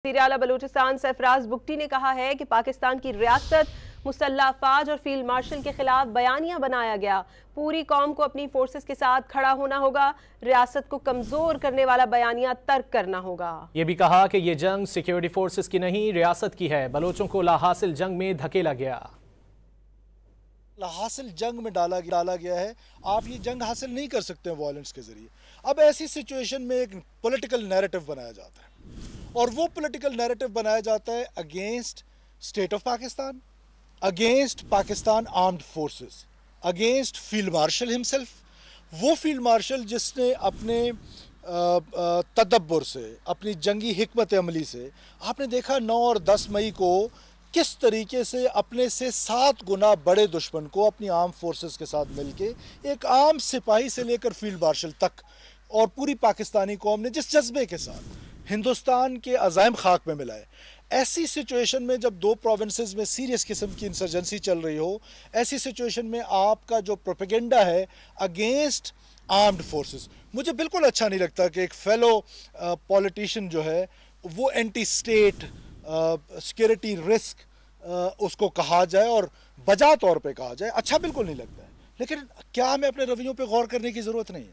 वज़ीर-ए-आला बलूचिस्तान सरफराज बुगटी ने कहा है कि पाकिस्तान की रियासत मुसल्लह अफवाज और फील्ड मार्शल के खिलाफ बयानियां बनाया गया। पूरी कौम को अपनी फोर्सेस के साथ खड़ा होना होगा। रियासत को कमजोर करने वाला बयानियां तर्क करना होगा। ये भी कहा कि ये जंग सिक्योरिटी फोर्सेस की नहीं, रियासत की है। बलोचों को लाहासिल जंग में धकेला गया। हासिल जंग में डाला गया है। आप ये जंग हासिल नहीं कर सकते हैं वायलेंस के जरिए। अब ऐसी सिचुएशन में एक पॉलिटिकल नैरेटिव बनाया जाता है और वो पॉलिटिकल नैरेटिव बनाया जाता है against state of Pakistan, against Pakistan armed forces, against field marshal himself. वो फील्ड मार्शल जिसने अपने तदब्बर से, अपनी जंगी हिकमत अमली से, आपने देखा 9 और 10 मई को किस तरीके से अपने से 7 गुना बड़े दुश्मन को अपनी आर्म फोर्सेस के साथ मिलके एक आम सिपाही से लेकर फील्ड मार्शल तक और पूरी पाकिस्तानी कौम ने जिस जज्बे के साथ हिंदुस्तान के अज़ाइम खाक में मिलाए। ऐसी सिचुएशन में जब 2 प्रोविंसेस में सीरियस किस्म की इंसर्जेंसी चल रही हो, ऐसी सिचुएशन में आपका जो प्रोपेगेंडा है अगेंस्ट आर्म्ड फोर्सेस, मुझे बिल्कुल अच्छा नहीं लगता कि एक फेलो पॉलिटिशियन जो है वो एंटी स्टेट सिक्योरिटी रिस्क उसको कहा जाए और बजा तौर पे कहा जाए। अच्छा बिल्कुल नहीं लगता है, लेकिन क्या हमें अपने रवैयों पे गौर करने की ज़रूरत नहीं है?